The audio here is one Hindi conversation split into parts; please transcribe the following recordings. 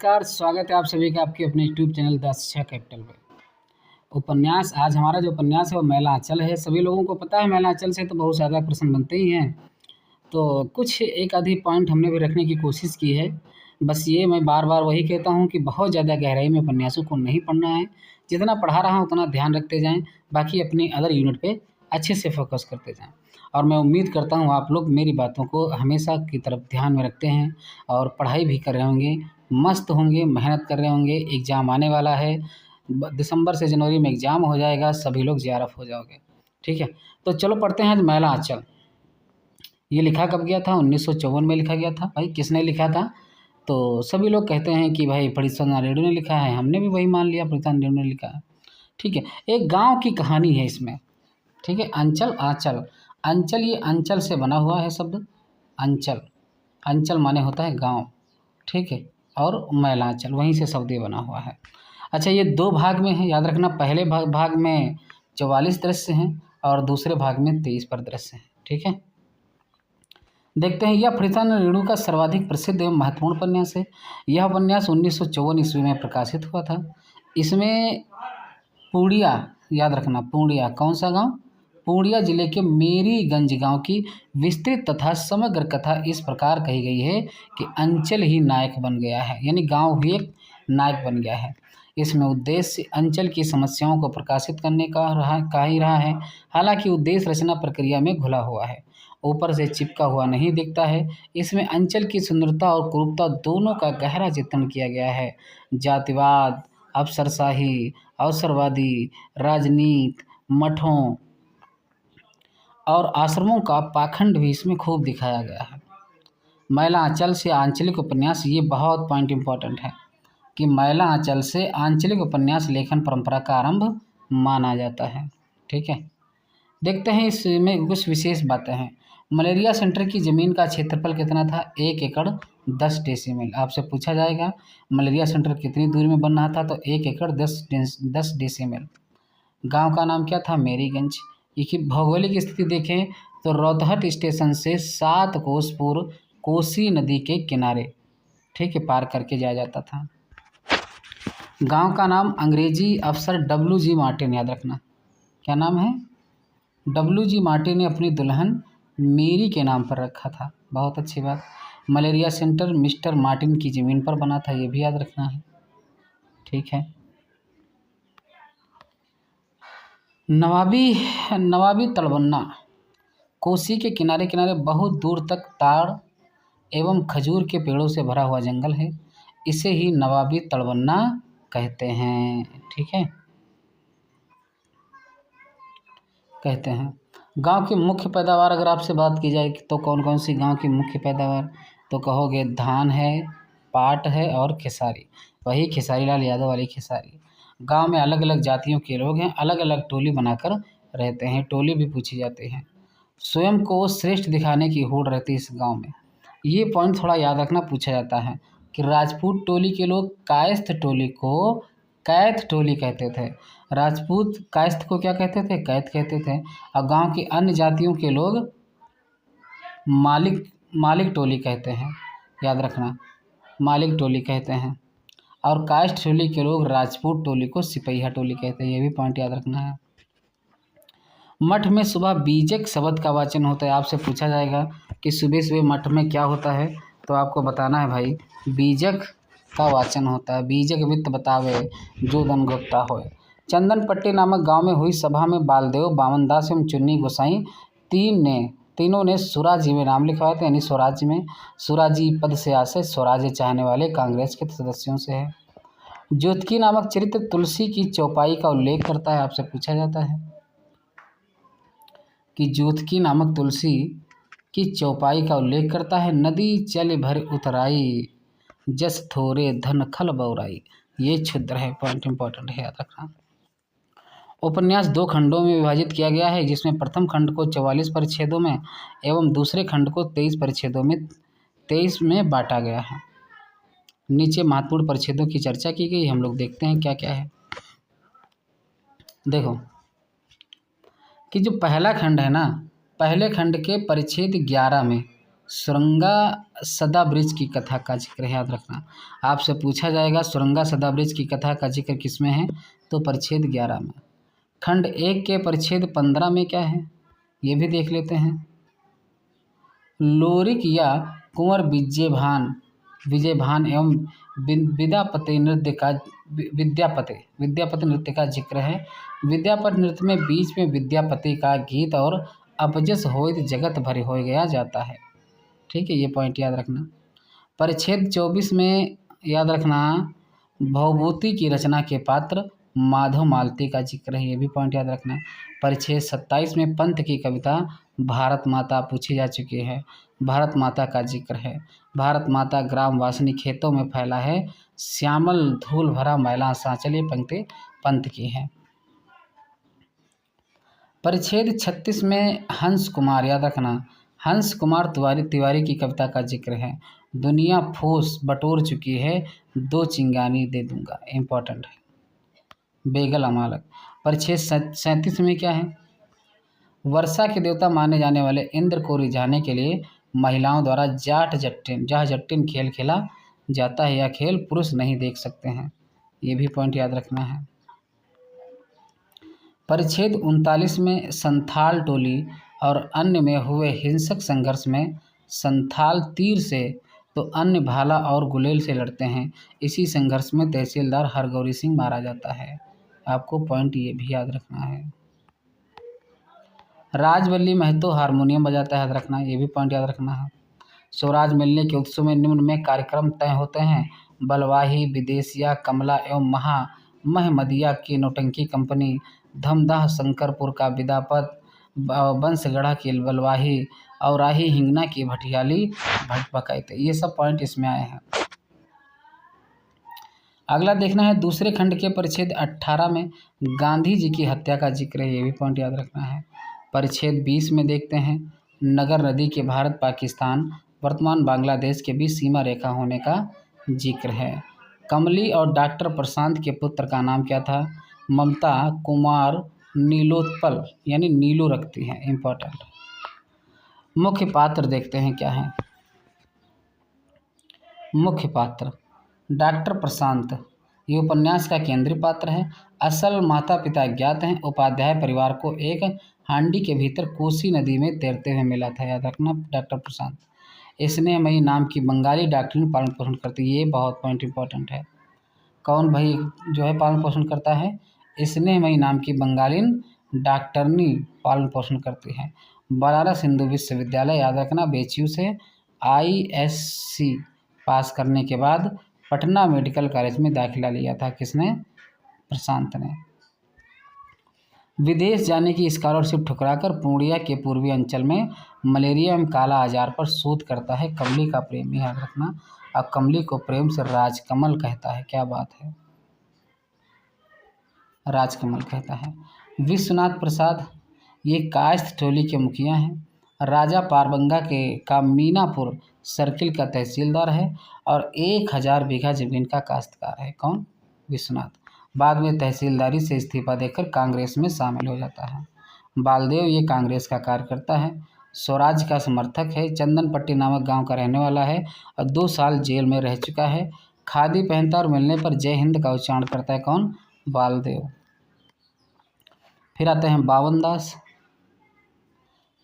नमस्कार, स्वागत है आप सभी का आपके अपने यूट्यूब चैनल द शिक्षा कैपिटल पे। उपन्यास आज हमारा जो उपन्यास है वो मैला आंचल है। सभी लोगों को पता है मैला आंचल से तो बहुत ज़्यादा प्रश्न बनते ही हैं। तो कुछ एक आधी पॉइंट हमने भी रखने की कोशिश की है। बस ये मैं बार-बार वही कहता हूँ कि बहुत ज़्यादा गहराई में उपन्यासों को नहीं पढ़ना है। जितना पढ़ा रहा हूँ उतना ध्यान रखते जाएँ, बाकी अपनी अदर यूनिट पे अच्छे से फ़ोकस करते जाएँ। और मैं उम्मीद करता हूँ आप लोग मेरी बातों को हमेशा की तरफ ध्यान में रखते हैं और पढ़ाई भी कर रहे होंगे, मस्त होंगे, मेहनत कर रहे होंगे। एग्ज़ाम आने वाला है, दिसंबर से जनवरी में एग्ज़ाम हो जाएगा, सभी लोग जेआरएफ हो जाओगे। ठीक है? तो चलो पढ़ते हैं आज मैला आंचल। ये लिखा कब गया था? 1954 में लिखा गया था। भाई किसने लिखा था? तो सभी लोग कहते हैं कि भाई फणीश्वर नारायण ने लिखा है, हमने भी वही मान लिया फणीश्वर नारायण ने लिखा है। ठीक है? एक गाँव की कहानी है इसमें। ठीक है? अंचल, आँचल। अंचल ये अंचल से बना हुआ है शब्द अंचल। अंचल माने होता है गाँव। ठीक है? और मैलांचल वहीं से शब्द ये बना हुआ है। अच्छा, ये 2 भाग में है, याद रखना। पहले भाग में 44 दृश्य हैं और दूसरे भाग में 23 परिदृश्य हैं। ठीक है? देखते हैं, यह फणीश्वर रेणु का सर्वाधिक प्रसिद्ध एवं महत्वपूर्ण उपन्यास है। यह उपन्यास 1954 ईस्वी में प्रकाशित हुआ था। इसमें पूर्णिया, याद रखना पूर्णिया, कौन सा गांव? पूर्णिया जिले के मेरीगंज गांव की विस्तृत तथा समग्र कथा इस प्रकार कही गई है कि अंचल ही नायक बन गया है, यानी गांव ही एक नायक बन गया है। इसमें उद्देश्य अंचल की समस्याओं को प्रकाशित करने का ही रहा है। हालांकि उद्देश्य रचना प्रक्रिया में घुला हुआ है, ऊपर से चिपका हुआ नहीं दिखता है। इसमें अंचल की सुंदरता और कुरूपता दोनों का गहरा चित्रण किया गया है। जातिवाद, अफसरशाही, अवसरवादी, राजनीति, मठों और आश्रमों का पाखंड भी इसमें खूब दिखाया गया है। मैला आंचल से आंचलिक उपन्यास, ये बहुत पॉइंट इम्पोर्टेंट है कि मैला आंचल से आंचलिक उपन्यास लेखन परंपरा का आरंभ माना जाता है। ठीक है? देखते हैं इसमें कुछ विशेष बातें हैं। मलेरिया सेंटर की ज़मीन का क्षेत्रफल कितना था? 1 एकड़ 10 डेसीमिल। आपसे पूछा जाएगा मलेरिया सेंटर कितनी दूरी में बन रहा था, तो 1 एकड़ 10 डेसीमिल। गांव का नाम क्या था? मेरीगंज। इसकी भौगोलिक स्थिति देखें तो रौतहट स्टेशन से 7 कोस पूर्व कोसी नदी के किनारे, ठीक है, पार करके जाया जाता था। गांव का नाम अंग्रेजी अफसर W.G. मार्टिन, याद रखना क्या नाम है? W.G. मार्टिन ने अपनी दुल्हन मेरी के नाम पर रखा था। बहुत अच्छी बात। मलेरिया सेंटर मिस्टर मार्टिन की ज़मीन पर बना था, ये भी याद रखना है। ठीक है? नवाबी तलबन्ना, कोसी के किनारे किनारे बहुत दूर तक ताड़ एवं खजूर के पेड़ों से भरा हुआ जंगल है। इसे ही नवाबी तलबन्ना कहते हैं। ठीक है? कहते हैं। गांव की मुख्य पैदावार अगर आपसे बात की जाए तो कौन कौन सी गांव की मुख्य पैदावार, तो कहोगे धान है, पाट है और खेसारी। वही खेसारी लाल यादव वाली खेसारी। गांव में अलग अलग जातियों के लोग हैं, अलग अलग टोली बनाकर रहते हैं, टोली भी पूछी जाती हैं। स्वयं को श्रेष्ठ दिखाने की होड़ रहती है इस गांव में। ये पॉइंट थोड़ा याद रखना, पूछा जाता है कि राजपूत टोली के लोग कायस्थ टोली को कैथ टोली कहते थे। राजपूत कायस्थ को क्या कहते थे? कैथ कहते थे। और गांव की अन्य जातियों के लोग मालिक टोली कहते हैं, याद रखना, मालिक टोली कहते हैं। और कायस्थ टोली के लोग राजपूत टोली को सिपहिया टोली कहते हैं, ये भी पॉइंट याद रखना है। मठ में सुबह बीजक शब्द का वाचन होता है। आपसे पूछा जाएगा कि सुबह सुबह मठ में क्या होता है, तो आपको बताना है भाई बीजक का वाचन होता है। बीजक वित्त बतावे जो धन गुप्ता होए। चंदनपट्टी नामक गांव में हुई सभा में बालदेव, बामनदास एवं चुन्नी गोसाई तीनों ने स्वराज्य में नाम लिखवाए थे, यानी स्वराज्य में। स्वराजी पद से आशय स्वराज्य चाहने वाले कांग्रेस के सदस्यों से है। ज्योतिकी नामक चरित्र तुलसी की चौपाई का उल्लेख करता है। आपसे पूछा जाता है कि ज्योतिकी नामक तुलसी की चौपाई का उल्लेख करता है। नदी चल भर उतराई, जस थोरे धन खल बौराई। ये क्षुद्र है, पॉइंट इंपॉर्टेंट है, याद रखना। उपन्यास 2 खंडों में विभाजित किया गया है, जिसमें प्रथम खंड को 44 परिच्छेदों में एवं दूसरे खंड को 23 परिच्छेदों में 23 में बांटा गया है। नीचे महत्वपूर्ण परिच्छेदों की चर्चा की गई, हम लोग देखते हैं क्या क्या है। देखो कि जो पहला खंड है ना, पहले खंड के परिच्छेद 11 में सुरंगा सदा ब्रिज की कथा का जिक्र है, याद रखना। आपसे पूछा जाएगा सुरंगा सदा ब्रिज की कथा का जिक्र किसमें है, तो परिच्छेद 11 में। खंड 1 के परिच्छेद 15 में क्या है, ये भी देख लेते हैं। लोरिक या कुंवर विजयभान एवं विद्यापति नृत्य का जिक्र है। विद्यापति नृत्य में बीच में विद्यापति का गीत और अपजस होइत जगत भरे हो गया जाता है। ठीक है, ये पॉइंट याद रखना। परिच्छेद 24 में याद रखना भवभूति की रचना के पात्र माधव मालती का जिक्र है, ये भी पॉइंट याद रखना। परिच्छेद 27 में पंत की कविता भारत माता पूछी जा चुकी है, भारत माता का जिक्र है। भारत माता ग्राम वासिनी खेतों में फैला है, श्यामल धूल भरा मैला सांचल, ये पंक्ति पंत की है। परिच्छेद 36 में हंस कुमार, याद रखना हंस कुमार तिवारी की कविता का जिक्र है। दुनिया फूस बटोर चुकी है, दो चिंगानी दे दूंगा, इम्पोर्टेंट है। बेगल अमालक। परिच्छेद 37 में क्या है, वर्षा के देवता माने जाने वाले इंद्र को रिझाने के लिए महिलाओं द्वारा जाट जट्टिन खेल खेला जाता है। यह खेल पुरुष नहीं देख सकते हैं, ये भी पॉइंट याद रखना है। परिच्छेद 39 में संथाल टोली और अन्य में हुए हिंसक संघर्ष में संथाल तीर से तो अन्य भाला और गुलेल से लड़ते हैं। इसी संघर्ष में तहसीलदार हरगौरी सिंह मारा जाता है, आपको पॉइंट ये भी याद रखना है। राजवल्ली महतो हारमोनियम बजाता है, याद रखना, ये भी पॉइंट याद रखना है। स्वराज मिलने के उत्सव में निम्न में कार्यक्रम तय होते हैं। बलवाही, विदेशिया, कमला एवं महमदिया की नौटंकी कंपनी, धमदाह शंकरपुर का विदापत, बंसगढ़ा की बलवाही और राही हिंगना की भटियाली भटभकाइते, ये सब पॉइंट इसमें आए हैं। अगला देखना है दूसरे खंड के परिच्छेद 18 में गांधी जी की हत्या का जिक्र है, ये भी पॉइंट याद रखना है। परिच्छेद 20 में देखते हैं नगर नदी के भारत पाकिस्तान वर्तमान बांग्लादेश के बीच सीमा रेखा होने का जिक्र है। कमली और डॉक्टर प्रशांत के पुत्र का नाम क्या था, ममता कुमार नीलोत्पल यानी नीलू रखती हैं, इम्पोर्टेंट। मुख्य पात्र देखते हैं क्या है। मुख्य पात्र डॉक्टर प्रशांत, ये उपन्यास का केंद्रीय पात्र है। असल माता पिता ज्ञात हैं। उपाध्याय परिवार को एक हांडी के भीतर कोसी नदी में तैरते हुए मिला था, याद रखना डॉक्टर प्रशांत। स्नेहमयी नाम की बंगाली डॉक्टरनी पालन पोषण करती है, ये बहुत पॉइंट इंपॉर्टेंट है। कौन भाई जो है पालन पोषण करता है, स्नेहमयी नाम की बंगालीन डॉक्टरनी पालन पोषण करती है। बनारस हिंदू विश्वविद्यालय, याद रखना बेचू से ISC पास करने के बाद पटना मेडिकल कॉलेज में दाखिला लिया था, किसने, प्रशांत ने। विदेश जाने की स्कॉलरशिप ठुकराकर पूर्णिया के पूर्वी अंचल में मलेरिया एवं काला आजार पर शोध करता है कमली का प्रेमी, याद रखना। और कमली को प्रेम से राजकमल कहता है, क्या बात है, राजकमल कहता है। विश्वनाथ प्रसाद, ये कायस्थ टोली के मुखिया हैं। राजा पारबंगा का मीनापुर सर्किल का तहसीलदार है और 1000 बीघा जमीन का काश्तकार है, कौन, विश्वनाथ। बाद में तहसीलदारी से इस्तीफा देकर कांग्रेस में शामिल हो जाता है। बालदेव, ये कांग्रेस का कार्यकर्ता है। स्वराज का समर्थक है। चंदनपट्टी नामक गांव का रहने वाला है और 2 साल जेल में रह चुका है। खादी पहनता और मिलने पर जय हिंद का उच्चारण करता है, कौन, बालदेव। फिर आते हैं बावन दास,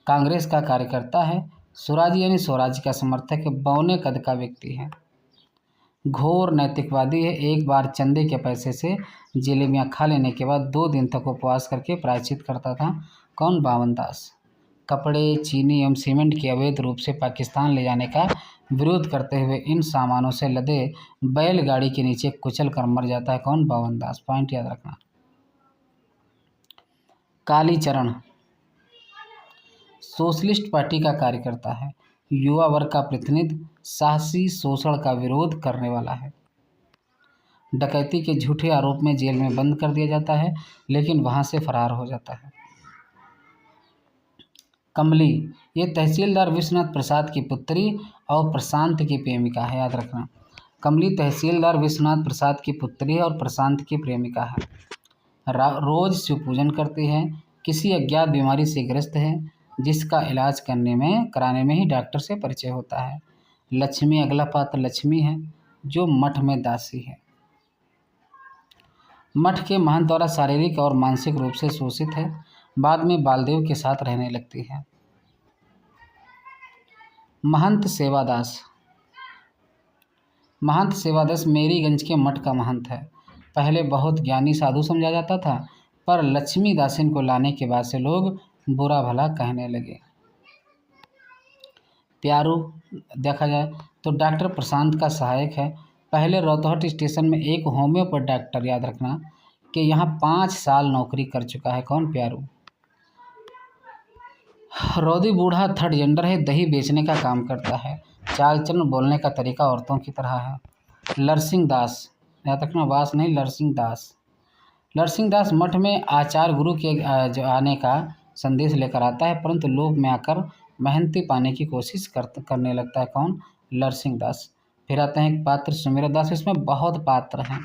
कांग्रेस का कार्यकर्ता है। स्वराज यानी स्वराज का समर्थक है। बौने कद का व्यक्ति है। घोर नैतिकवादी है। एक बार चंदे के पैसे से जलेबियाँ खा लेने के बाद 2 दिन तक उपवास करके प्रायश्चित करता था, कौन, बावन दास। कपड़े, चीनी एवं सीमेंट के अवैध रूप से पाकिस्तान ले जाने का विरोध करते हुए इन सामानों से लदे बैलगाड़ी के नीचे कुचल कर मर जाता है, कौन, बावन दास। पॉइंट याद रखना। कालीचरण, सोशलिस्ट पार्टी का कार्यकर्ता है। युवा वर्ग का प्रतिनिधि, साहसी शोषण का विरोध करने वाला है। डकैती के झूठे आरोप में जेल में बंद कर दिया जाता है लेकिन वहां से फरार हो जाता है। कमली, ये तहसीलदार विश्वनाथ प्रसाद की पुत्री और प्रशांत की प्रेमिका है, याद रखना। कमली तहसीलदार विश्वनाथ प्रसाद की पुत्री और प्रशांत की प्रेमिका है। रोज शिव पूजन करती है। किसी अज्ञात बीमारी से ग्रस्त है। जिसका इलाज कराने में ही डॉक्टर से परिचय होता है। लक्ष्मी, अगला पात्र लक्ष्मी है जो मठ में दासी है। मठ के महंत द्वारा शारीरिक और मानसिक रूप से शोषित है। बाद में बालदेव के साथ रहने लगती है। महंत सेवादास। महंत सेवादास मेरीगंज के मठ का महंत है। पहले बहुत ज्ञानी साधु समझा जाता था, पर लक्ष्मी दासिन को लाने के बाद से लोग बुरा भला कहने लगे। प्यारू देखा जाए तो डॉक्टर प्रशांत का सहायक है। पहले रौतहट स्टेशन में एक होम्योपैथ डॉक्टर, याद रखना, कि यहाँ 5 साल नौकरी कर चुका है। कौन? प्यारू। रौदी बूढ़ा थर्ड जेंडर है, दही बेचने का काम करता है। चाल चलन बोलने का तरीका औरतों की तरह है। लरसिंह दास, याद रखना, वास नहीं, लरसिंह दास। लरसिंह दास मठ में आचार्य गुरु के आने का संदेश लेकर आता है, परंतु लोभ में आकर मेहनती पाने की कोशिश करने लगता है। कौन? लरसिंह दास। फिर आते हैं एक पात्र सुमिरत दास। इसमें बहुत पात्र हैं।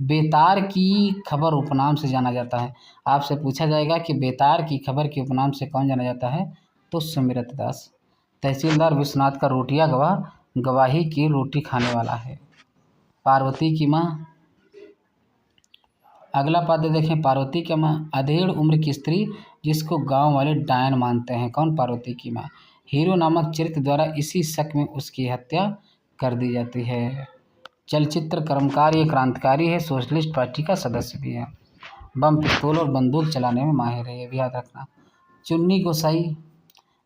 बेतार की खबर उपनाम से जाना जाता है। आपसे पूछा जाएगा कि बेतार की खबर के उपनाम से कौन जाना जाता है, तो सुमिरत दास। तहसीलदार विश्वनाथ का रोटिया गवाह, गवाही की रोटी खाने वाला है। पार्वती की माँ। अगला पात्र देखें, पार्वती की माँ, अधेड़ उम्र की स्त्री जिसको गांव वाले डायन मानते हैं। कौन? पार्वती की माँ। हीरो नामक चरित्र द्वारा इसी शक में उसकी हत्या कर दी जाती है। चलचित्र कर्मकार, ये क्रांतिकारी है, सोशलिस्ट पार्टी का सदस्य भी है। बम, पिस्तौल और बंदूक चलाने में माहिर है, ये भी याद रखना। चुन्नी गोसाई,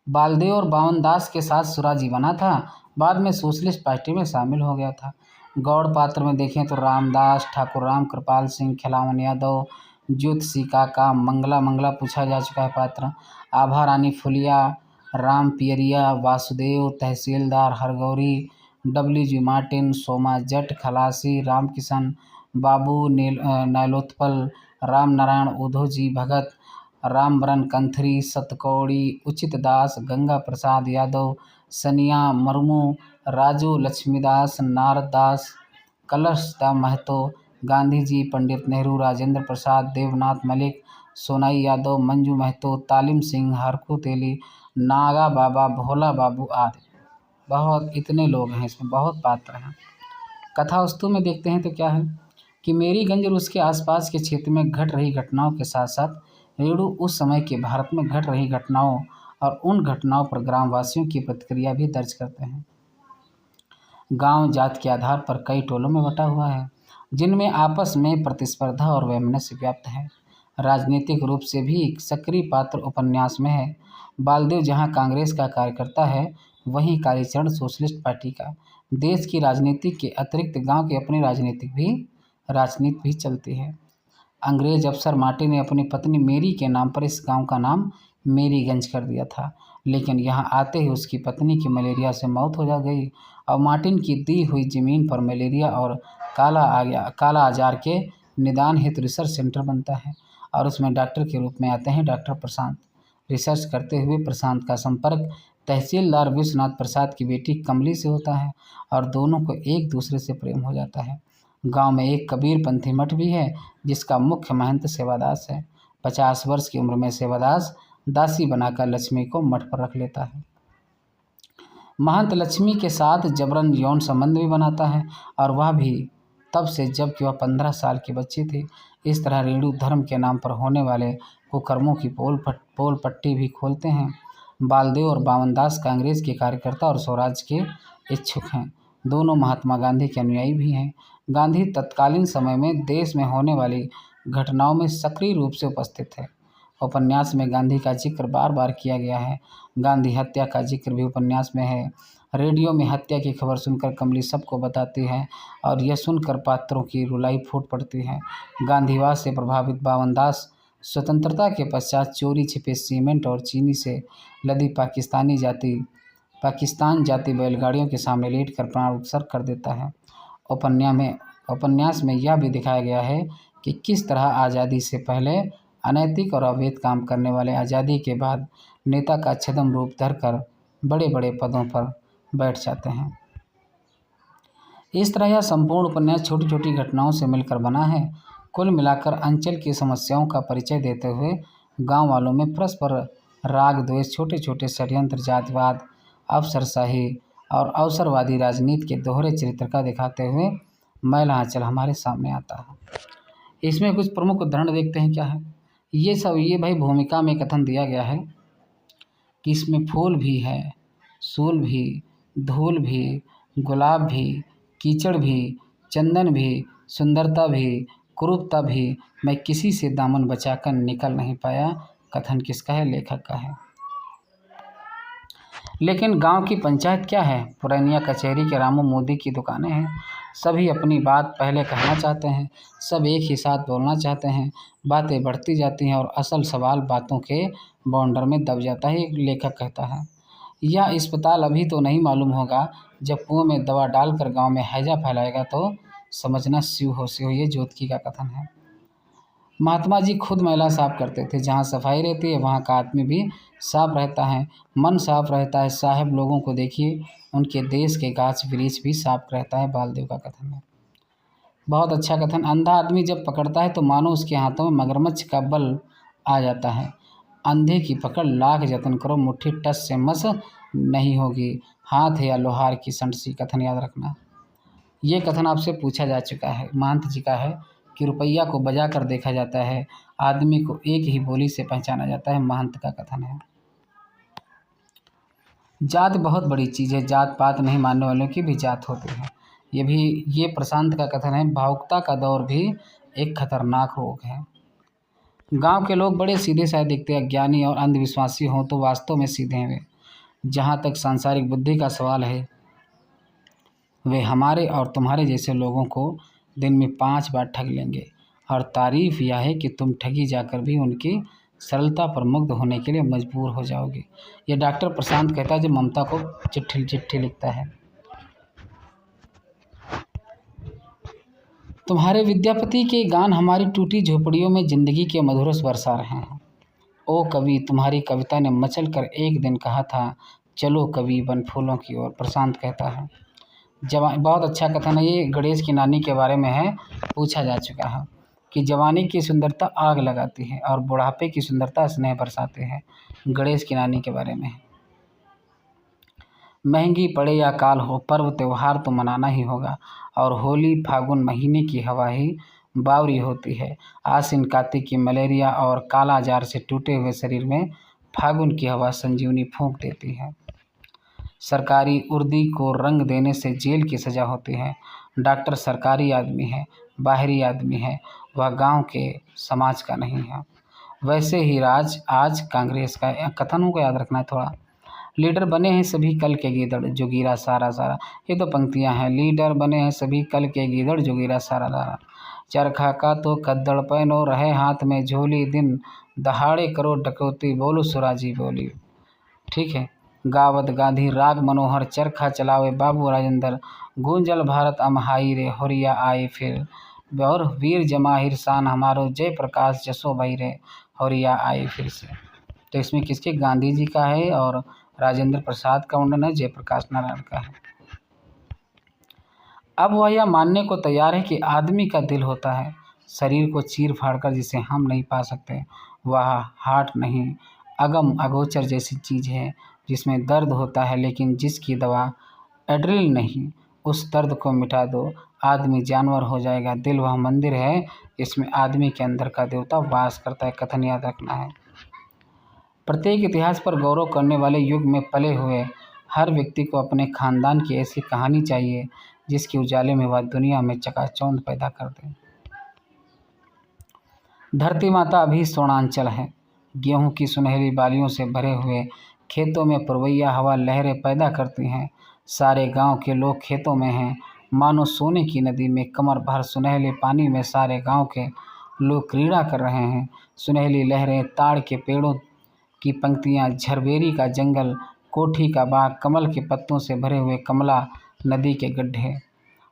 बालदेव और बावन दास के साथ सुराजी बना था, बाद में सोशलिस्ट पार्टी में शामिल हो गया था। गौड़ पात्र में देखें तो रामदास, ठाकुर राम कृपाल सिंह, खिलावन यादव, ज्योतिषी काका, मंगला पूछा जा चुका है पात्र। आभा रानी फुलिया, राम पियरिया, वासुदेव, तहसीलदार हरगौरी, डब्ल्यू.जी. मार्टिन, सोमा जट, खलासी, रामकिशन, बाबू नालोत्पल, राम नारायण उधोजी भगत, रामबरन कंथरी, सतकौड़ी, उचित दास, गंगा प्रसाद यादव, सनिया मुर्मू, राजू लक्ष्मीदास, नारद दास, कलशदा महतो, गांधी जी, पंडित नेहरू, राजेंद्र प्रसाद, देवनाथ मलिक, सोनाई यादव, मंजू महतो, तालिम सिंह, हरकू तेली, नागा बाबा, भोला बाबू आदि। बहुत इतने लोग हैं, इसमें बहुत पात्र हैं। कथा वस्तु में देखते हैं तो क्या है कि मेरीगंज और उसके आसपास के क्षेत्र में घट रही घटनाओं के साथ साथ रेणु उस समय के भारत में घट रही घटनाओं और उन घटनाओं पर ग्रामवासियों की प्रतिक्रिया भी दर्ज करते हैं। गांव जात के आधार पर कई टोलों में बटा हुआ है, जिनमें आपस में प्रतिस्पर्धा और वैमनस्य व्याप्त है। राजनीतिक रूप से भी सक्रिय पात्र उपन्यास में है। बालदेव जहां कांग्रेस का कार्यकर्ता है, वहीं कालीचरण सोशलिस्ट पार्टी का। देश की राजनीति के अतिरिक्त गांव की अपनी राजनीति भी चलती है। अंग्रेज अफसर मार्टिन ने अपनी पत्नी मेरी के नाम पर इस गांव का नाम मेरीगंज कर दिया था, लेकिन यहां आते ही उसकी पत्नी की मलेरिया से मौत हो जा गई और मार्टिन की दी हुई जमीन पर मलेरिया और काला आजार के निदान हेतु रिसर्च सेंटर बनता है और उसमें डॉक्टर के रूप में आते हैं डॉक्टर प्रशांत। रिसर्च करते हुए प्रशांत का संपर्क तहसीलदार विश्वनाथ प्रसाद की बेटी कमली से होता है और दोनों को एक दूसरे से प्रेम हो जाता है। गांव में एक कबीरपंथी मठ भी है जिसका मुख्य महंत सेवादास है। 50 वर्ष की उम्र में सेवादास दासी बनाकर लक्ष्मी को मठ पर रख लेता है। महंत लक्ष्मी के साथ जबरन यौन संबंध भी बनाता है और वह भी तब से जबकि वह 15 साल की बच्ची थी। इस तरह रेणु धर्म के नाम पर होने वाले कुकर्मों की पोल पट्टी भी खोलते हैं। बालदेव और बावनदास कांग्रेस के कार्यकर्ता और स्वराज के इच्छुक हैं। दोनों महात्मा गांधी के अनुयायी भी हैं। गांधी तत्कालीन समय में देश में होने वाली घटनाओं में सक्रिय रूप से उपस्थित है। उपन्यास में गांधी का जिक्र बार बार किया गया है। गांधी हत्या का जिक्र भी उपन्यास में है। रेडियो में हत्या की खबर सुनकर कमली सबको बताती है और यह सुनकर पात्रों की रुलाई फूट पड़ती है। गांधीवाद से प्रभावित बावनदास स्वतंत्रता के पश्चात चोरी छिपे सीमेंट और चीनी से लदी पाकिस्तान जाती बैलगाड़ियों के सामने लेटकर प्राण उत्सर्ग कर देता है। उपन्यास में यह भी दिखाया गया है कि किस तरह आज़ादी से पहले अनैतिक और अवैध काम करने वाले आज़ादी के बाद नेता का छद्म रूप धरकर बड़े बड़े पदों पर बैठ जाते हैं। इस तरह यह संपूर्ण उपन्यास छोटी छोटी घटनाओं से मिलकर बना है। कुल मिलाकर अंचल की समस्याओं का परिचय देते हुए गांव वालों में परस्पर राग द्वेष, छोटे छोटे षड्यंत्र, जातिवाद, अवसरशाही और अवसरवादी राजनीति के दोहरे चरित्र का दिखाते हुए मैला आंचल हमारे सामने आता है। इसमें कुछ प्रमुख उदाहरण देखते हैं क्या है। ये भाई भूमिका में कथन दिया गया है कि इसमें फूल भी है, सूल भी, धूल भी, गुलाब भी, कीचड़ भी, चंदन भी, सुंदरता भी, कुरूपता भी, मैं किसी से दामन बचाकर निकल नहीं पाया। कथन किसका है? लेखक का है। लेकिन गांव की पंचायत क्या है? पुरैनिया कचहरी के रामू मोदी की दुकानें हैं। सभी अपनी बात पहले कहना चाहते हैं, सब एक ही साथ बोलना चाहते हैं, बातें बढ़ती जाती हैं और असल सवाल बातों के बाउंडर में दब जाता है। एक लेखक कहता है, यह अस्पताल अभी तो नहीं मालूम होगा, जब कुएं में दवा डालकर गांव में हैजा फैलाएगा तो समझना शिव हो शिव। ये जोतकी का कथन है। महात्मा जी खुद मैला साफ करते थे। जहाँ सफाई रहती है वहाँ का आदमी भी साफ रहता है, मन साफ रहता है। साहब लोगों को देखिए, उनके देश के गाछ वृक्ष भी साफ रहता है। बालदेव का कथन है। बहुत अच्छा कथन। अंधा आदमी जब पकड़ता है तो मानो उसके हाथों में मगरमच्छ का बल आ जाता है। अंधे की पकड़ लाख जतन करो, मुट्ठी टस से मस नहीं होगी। हाथ है या लोहार की संटसी। कथन याद रखना। ये कथन आपसे पूछा जा चुका है, महंत जी का है कि रुपया को बजा कर देखा जाता है, आदमी को एक ही बोली से पहचाना जाता है। महंत का कथन है। जात बहुत बड़ी चीज़ है, जात पात नहीं मानने वालों की भी जात होती है। ये प्रशांत का कथन है। भावुकता का दौर भी एक खतरनाक रोग है। गांव के लोग बड़े सीधे साधे दिखते हैं। अज्ञानी और अंधविश्वासी हों तो वास्तव में सीधे हैं वे। जहाँ तक सांसारिक बुद्धि का सवाल है, वे हमारे और तुम्हारे जैसे लोगों को दिन में 5 बार ठग लेंगे। और तारीफ यह है कि तुम ठगी जाकर भी उनकी सरलता पर मुग्ध होने के लिए मजबूर हो जाओगे। ये डॉक्टर प्रशांत कहता है जो ममता को चिट्ठी लिखता है। तुम्हारे विद्यापति के गान हमारी टूटी झोपड़ियों में जिंदगी के मधुरस बरसा रहे हैं। ओ कवि, तुम्हारी कविता ने मचल कर एक दिन कहा था, चलो कवि बन फूलों की ओर। प्रशांत कहता है। बहुत अच्छा कथन है। ये गणेश की नानी के बारे में है। पूछा जा चुका है कि जवानी की सुंदरता आग लगाती है और बुढ़ापे की सुंदरता स्नेह बरसाते हैं। गणेश की नानी के बारे में है। महंगी पड़े या काल हो, पर्व त्यौहार तो मनाना ही होगा। और होली फागुन महीने की हवा ही बावरी होती है। आश्विन कार्तिक की मलेरिया और काला जार से टूटे हुए शरीर में फागुन की हवा संजीवनी फूंक देती है। सरकारी उर्दी को रंग देने से जेल की सज़ा होती है। डॉक्टर सरकारी आदमी है, बाहरी आदमी है, वह गांव के समाज का नहीं है। वैसे ही आज कांग्रेस का कथनों को याद रखना है थोड़ा। लीडर बने हैं सभी कल के गीदड़, जोगीरा सारा सारा। ये तो पंक्तियां हैं। लीडर बने हैं सभी कल के गीदड़, जोगीरा सारा सारा। चरखा का तो कद्दड़ पहनो, रहे हाथ में झोली, दिन दहाड़े करो डकौती, बोलो सुराजी बोली। ठीक है। गावत गांधी राग मनोहर, चरखा चलावे बाबू राजेंद्र, गूंजल भारत अमहाई रे, होरिया आए फिर। और वीर जमाहिर शान हमारो, जय प्रकाश जसो भाई रे, होरिया आए फिर से। तो इसमें किसके? गांधी जी का है और राजेंद्र प्रसाद का वर्णन है, जयप्रकाश नारायण का है। अब वह यह मानने को तैयार है कि आदमी का दिल होता है, शरीर को चीर फाड़ कर जिसे हम नहीं पा सकते। वह हार्ट नहीं, अगम अगोचर जैसी चीज़ है जिसमें दर्द होता है लेकिन जिसकी दवा एड्रिल नहीं। उस दर्द को मिटा दो, आदमी जानवर हो जाएगा। दिल वह मंदिर है जिसमें आदमी के अंदर का देवता वास करता है। कथन याद रखना है। प्रत्येक इतिहास पर गौरव करने वाले युग में पले हुए हर व्यक्ति को अपने खानदान की ऐसी कहानी चाहिए जिसके उजाले में वह दुनिया में चकाचौंध पैदा कर दे। धरती माता अभी स्वर्णांचल है। गेहूं की सुनहरी बालियों से भरे हुए खेतों में पुरवैया हवा लहरें पैदा करती हैं। सारे गांव के लोग खेतों में हैं, मानो सोने की नदी में कमर भर सुनहले पानी में सारे गांव के लोग क्रीड़ा कर रहे हैं। सुनहली लहरें, ताड़ के पेड़ों की पंक्तियाँ, झरबेरी का जंगल, कोठी का बाग, कमल के पत्तों से भरे हुए कमला नदी के गड्ढे।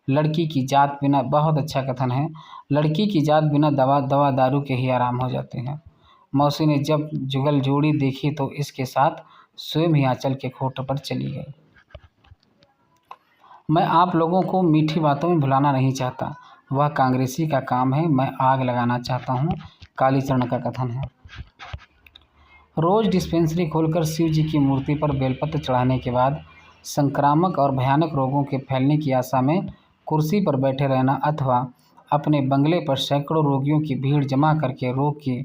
लड़की की जात बिना, बहुत अच्छा कथन है, लड़की की जात बिना दवा दारू के ही आराम हो जाते हैं। मौसी ने जब जुगल जोड़ी देखी तो इसके साथ स्वयं ही आंचल के खोट पर चली गई। मैं आप लोगों को मीठी बातों में भुलाना नहीं चाहता, वह कांग्रेसी का काम है। मैं आग लगाना चाहता हूँ, कालीचरण का कथन है। रोज़ डिस्पेंसरी खोलकर शिव जी की मूर्ति पर बेलपत्र चढ़ाने के बाद संक्रामक और भयानक रोगों के फैलने की आशा में कुर्सी पर बैठे रहना अथवा अपने बंगले पर सैकड़ों रोगियों की भीड़ जमा करके रोग की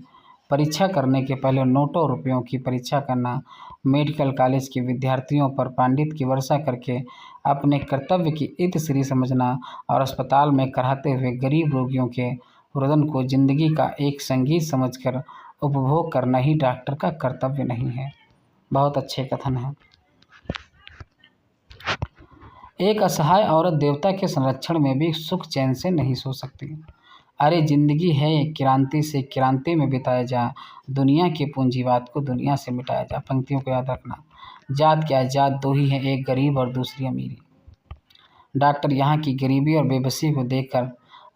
परीक्षा करने के पहले नोटों रुपयों की परीक्षा करना, मेडिकल कॉलेज के विद्यार्थियों पर पांडित की वर्षा करके अपने कर्तव्य की इतश्री समझना और अस्पताल में कराते हुए गरीब रोगियों के रुदन को जिंदगी का एक संगीत समझकर उपभोग करना ही डॉक्टर का कर्तव्य नहीं है। बहुत अच्छे कथन हैं। एक असहाय औरत देवता के संरक्षण में भी सुख चैन से नहीं सो सकती। अरे जिंदगी है क्रांति से क्रांति में बिताया जा, दुनिया के पूंजीवाद को दुनिया से मिटाया जा। पंक्तियों को याद रखना। जात क्या जात दो ही है, एक गरीब और दूसरी अमीरी। डॉक्टर यहाँ की गरीबी और बेबसी को देखकर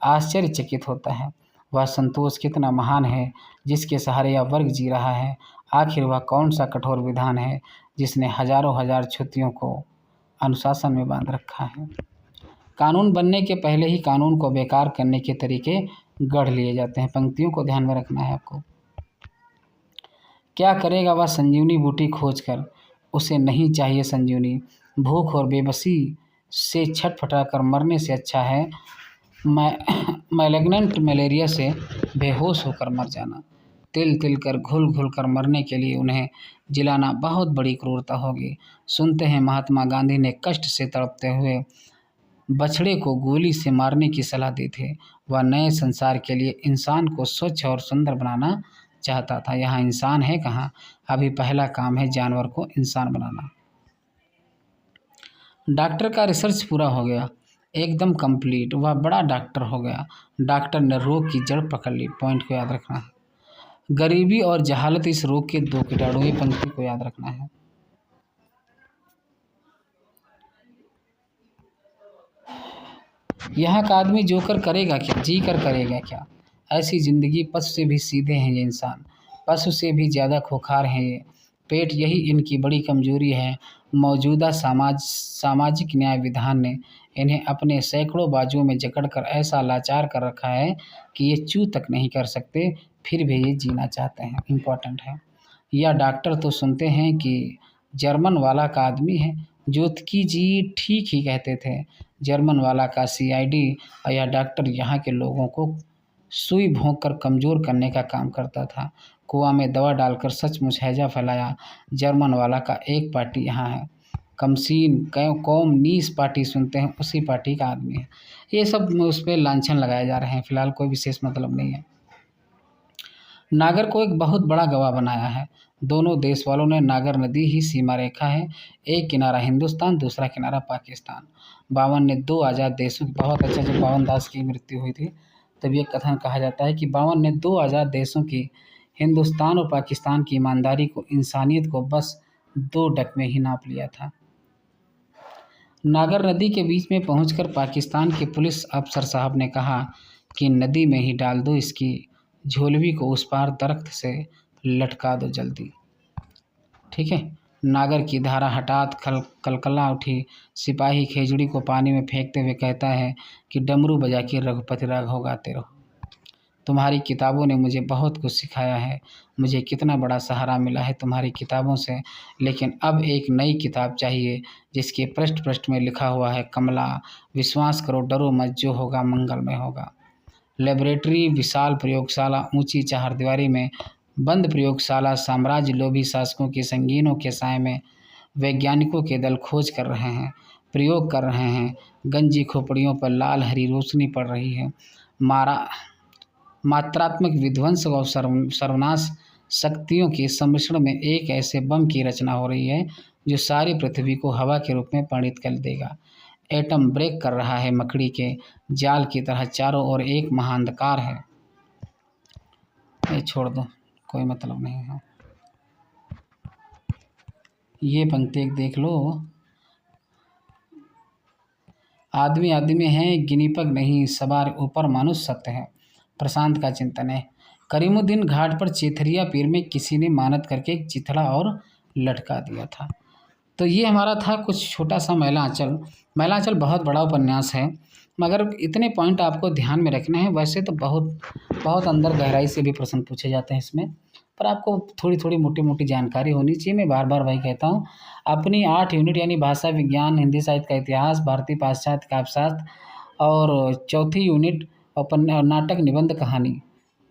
आश्चर्यचकित होता है। वह संतोष कितना महान है जिसके सहारे यह वर्ग जी रहा है। आखिर वह कौन सा कठोर विधान है जिसने हजारों हजार छुट्टियों को अनुशासन में बांध रखा है। कानून बनने के पहले ही कानून को बेकार करने के तरीके गढ़ लिए जाते हैं। पंक्तियों को ध्यान में रखना है आपको। क्या करेगा वह संजीवनी बूटी खोजकर, उसे नहीं चाहिए संजीवनी। भूख और बेबसी से छटपटाकर मरने से अच्छा है मैलेग्नेंट मलेरिया से बेहोश होकर मर जाना। तिल तिल कर घुल घुल कर मरने के लिए उन्हें जिलाना बहुत बड़ी क्रूरता होगी। सुनते हैं महात्मा गांधी ने कष्ट से तड़पते हुए बछड़े को गोली से मारने की सलाह दी थी। वह नए संसार के लिए इंसान को स्वच्छ और सुंदर बनाना चाहता था। यहाँ इंसान है कहाँ, अभी पहला काम है जानवर को इंसान बनाना। डॉक्टर का रिसर्च पूरा हो गया, एकदम कंप्लीट। वह बड़ा डॉक्टर हो गया। डॉक्टर ने रोग की जड़ पकड़ ली। पॉइंट को याद रखना है। गरीबी और जहालत इस रोग के दो कीटाणु। ये पंक्ति को याद रखना है। यहाँ का आदमी जोकर करेगा क्या, जी कर करेगा क्या। ऐसी जिंदगी पशु से भी सीधे हैं ये इंसान, पशु से भी ज़्यादा खोखार हैं ये। पेट यही इनकी बड़ी कमजोरी है। मौजूदा सामाजिक न्याय विधान ने इन्हें अपने सैकड़ों बाजुओं में जकड़कर ऐसा लाचार कर रखा है कि ये चू तक नहीं कर सकते, फिर भी ये जीना चाहते हैं। इम्पोर्टेंट है। या डॉक्टर तो सुनते हैं कि जर्मन वाला का आदमी है। ज्योतिकी जी ठीक ही कहते थे। जर्मन वाला का सीआईडी या डॉक्टर यहाँ के लोगों को सुई भोंक कर कमज़ोर करने का काम करता था। कुआं में दवा डालकर सचमुच हैजा फैलाया। जर्मन वाला का एक पार्टी यहाँ है। कमसीन कौम नीस पार्टी सुनते हैं, उसी पार्टी का आदमी है। ये सब उस पर लांछन लगाए जा रहे हैं। फिलहाल कोई विशेष मतलब नहीं है। नागर को एक बहुत बड़ा गवाह बनाया है। दोनों देश वालों ने नागर नदी ही सीमा रेखा है। एक किनारा हिंदुस्तान, दूसरा किनारा पाकिस्तान। बावन ने दो आज़ाद देशों की, बहुत अच्छा, जब बावन दास की मृत्यु हुई थी तब ये कथन कहा जाता है कि बावन ने दो आज़ाद देशों की, हिंदुस्तान और पाकिस्तान की ईमानदारी को, इंसानियत को बस दो डक में ही नाप लिया था। नागर नदी के बीच में पहुंचकर पाकिस्तान के पुलिस अफसर साहब ने कहा कि नदी में ही डाल दो इसकी झोलवी को, उस पार दरख्त से लटका दो जल्दी। ठीक है। नागर की धारा हठात कलकला उठी। सिपाही खेजड़ी को पानी में फेंकते हुए कहता है कि डमरू बजा के रघुपति राघव गाते रहो। तुम्हारी किताबों ने मुझे बहुत कुछ सिखाया है। मुझे कितना बड़ा सहारा मिला है तुम्हारी किताबों से, लेकिन अब एक नई किताब चाहिए जिसके पृष्ठ पृष्ठ में लिखा हुआ है कमला, विश्वास करो, डरो मत, जो होगा मंगलमय होगा। लेबोरेटरी, विशाल प्रयोगशाला, ऊंची चारदीवारी में बंद प्रयोगशाला, साम्राज्य लोभी शासकों के संगीनों के साए में वैज्ञानिकों के दल खोज कर रहे हैं, प्रयोग कर रहे हैं। गंजी खोपड़ियों पर लाल हरी रोशनी पड़ रही है। मात्रात्मक विध्वंस और सर्वनाश शक्तियों के सम्मिश्रण में एक ऐसे बम की रचना हो रही है जो सारी पृथ्वी को हवा के रूप में परिणित कर देगा। एटम ब्रेक कर रहा है मकड़ी के जाल की तरह। चारों ओर एक महाअंधकार है। ये छोड़ दो, कोई मतलब नहीं है। ये पंक्ति एक देख लो। आदमी आदमी है, गिनीपग नहीं, सवार ऊपर मानुष सत्य है। प्रशांत का चिंतन है। करीमुद्दीन घाट पर चेथरिया पीर में किसी ने मानत करके एक चिथड़ा और लटका दिया था। तो ये हमारा था कुछ छोटा सा मैला आंचल। मैला आंचल बहुत बड़ा उपन्यास है, मगर इतने पॉइंट आपको ध्यान में रखने हैं। वैसे तो बहुत अंदर गहराई से भी प्रश्न पूछे जाते हैं इसमें, पर आपको थोड़ी थोड़ी मोटी मोटी जानकारी होनी चाहिए। मैं बार बार वही कहता हूँ, अपनी 8 यूनिट यानी भाषा विज्ञान, हिंदी साहित्य का इतिहास, भारतीय पाश्चात्य काव्यशास्त्र और चौथी यूनिट नाटक, निबंध, कहानी,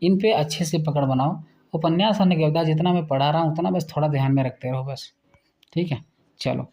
इन पे अच्छे से पकड़ बनाओ। उपन्यास होने के बाद जितना मैं पढ़ा रहा हूँ उतना बस थोड़ा ध्यान में रखते रहो बस। ठीक है, चलो।